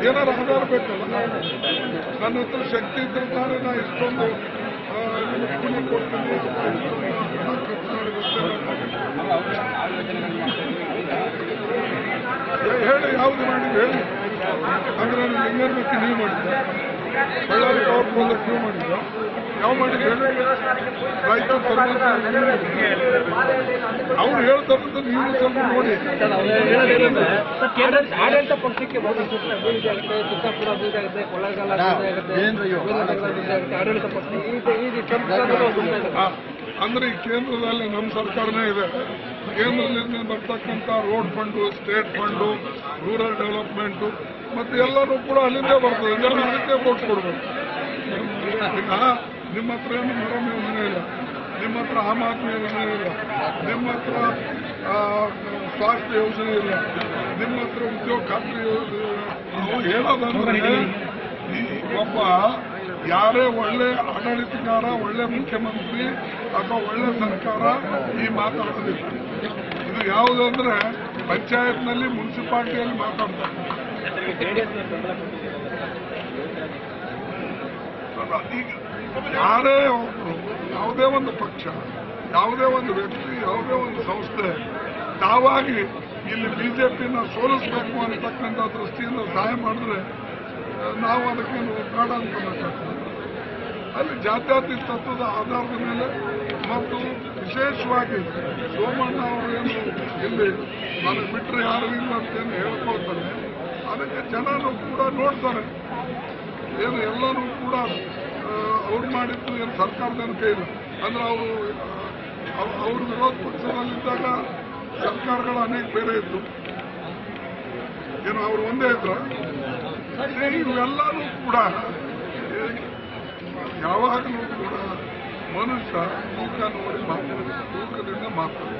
ಏನಾರು ಆಧಾರ ಬೇಕಲ್ಲ. ನನ್ನ ಹತ್ರ ಶಕ್ತಿ ಇದ್ರೆ ತಾನೇ ನಾ ಇಷ್ಟೊಂದು ಕೂಲಿ ಕೊಡ್ತೀನಿ, ಹೇಳಿ ಯಾವ್ದು ಮಾಡಿದ್ದು ಹೇಳಿ. ಅಂದ್ರೆ ಲಿಂಗನಮಕ್ಕಿ ನೀವು ಮಾಡಿದ್ದ, ಬಳ್ಳಾರಿ ಪವರ್ ಪ್ರಾಜೆಕ್ಟ್ ನೀವು ಮಾಡಿದ್ದ, ಯಾವ ಮಾಡಿದ್ದು ರಾಯಚೂರು ಅವ್ರು ಹೇಳ್ತಾರಂತ ನೀವು ಸ್ವಲ್ಪ ನೋಡಿ. ಆಡಳಿತ ಪಕ್ಷಕ್ಕೆ ಚಿತ್ತಾಪುರ ಅಭಿವೃದ್ಧಿ ಆಗುತ್ತೆ, ಕೊಳ್ಳೇಗಾಲ ಆಡಳಿತ ಪಕ್ಷ ಅಂದ್ರೆ ಈ ಕೇಂದ್ರದಲ್ಲಿ ನಮ್ಮ ಸರ್ಕಾರನೇ ಇದೆ. ಕೇಂದ್ರದಿಂದ ಬರ್ತಕ್ಕಂಥ road fund, state fund, rural development ಮತ್ತೆ ಎಲ್ಲರೂ ಕೂಡ ಅಲ್ಲಿಂದೇ ಬರ್ತದೆ. ಎಲ್ಲ ಅದಕ್ಕೆ ಕೊಟ್ಟು ಕೊಡ್ಬೇಕು. ಈಗ ನಿಮ್ಮ ಹತ್ರ ಏನು ಮರಂ ಯೋಜನೆ ಇಲ್ಲ, ನಿಮ್ಮ ಹತ್ರ ಆಮ್ ಆದ್ಮಿ ಯೋಜನೆ ಇಲ್ಲ, ನಿಮ್ಮ ಹತ್ರ ಸ್ವಾಸ್ಥ್ಯ ಯೋಜನೆ ಇಲ್ಲ, ನಿಮ್ಮ ಹತ್ರ ಉದ್ಯೋಗ ಖಾತ್ರಿ ಹೇಳೋದಂದ್ರೆ ಒಬ್ಬ ಯಾರೇ ಒಳ್ಳೆ ಆಡಳಿತಗಾರ, ಒಳ್ಳೆ ಮುಖ್ಯಮಂತ್ರಿ ಅಥವಾ ಒಳ್ಳೆ ಸರ್ಕಾರ ಈ ಮಾತಾಡೋದಿಲ್ಲ. ಇದು ಯಾವುದಂದ್ರೆ ಪಂಚಾಯತ್ನಲ್ಲಿ, ಮುನ್ಸಿಪಾಲಿಟಿಯಲ್ಲಿ ಮಾತಾಡ್ತಾರೆ. ಈಗ ಯಾರೇ ಒಬ್ರು, ಯಾವುದೇ ಒಂದು ಪಕ್ಷ, ಯಾವುದೇ ಒಂದು ವ್ಯಕ್ತಿ, ಯಾವುದೇ ಒಂದು ಸಂಸ್ಥೆ ತಾವಾಗಿ ಇಲ್ಲಿ ಬಿಜೆಪಿನ ಸೋಲಿಸಬೇಕು ಅಂತಕ್ಕಂಥ ದೃಷ್ಟಿಯಿಂದ ಸಹಾಯ ಮಾಡಿದ್ರೆ ನಾವು ಅದಕ್ಕೆ ಬೇಡ ಅನ್ಕೋಬೇಕಾಗ್ತದೆ. ಅಲ್ಲಿ ಜಾತ್ಯತೀತ ತತ್ವದ ಆಧಾರದ ಮೇಲೆ ಮತ್ತು ವಿಶೇಷವಾಗಿ ಸೋಮಣ್ಣ ಅವರು ಏನು ಇಲ್ಲಿ ನನಗೆ ಬಿಟ್ಟರೆ ಯಾರು ಇಲ್ಲ ಅಂತೇನು ಹೇಳ್ಕೊಳ್ತಾರೆ, ಅದಕ್ಕೆ ಜನರು ಕೂಡ ನೋಡ್ತಾರೆ. ಏನು ಎಲ್ಲರೂ ಕೂಡ ಅವ್ರು ಮಾಡಿದ್ದು ಏನು ಸರ್ಕಾರದೇನು ಕೈ ಇಲ್ಲ. ಅಂದ್ರೆ ಅವರು ವಿರೋಧ ಪಕ್ಷದಲ್ಲಿದ್ದಾಗ ಸರ್ಕಾರಗಳು ಅನೇಕ ಬೇರೆ ಇತ್ತು, ಏನು ಅವರು ಒಂದೇ ಇದ್ರು. ಇವೆಲ್ಲರೂ ಕೂಡ ಯಾವಾಗಲೂ ಕೂಡ ಮನುಷ್ಯ ತೂಕ ನೋಡಿ ಮಾತಾಡೋದು, ತೂಕದಿಂದ ಮಾತಾಡೋದು.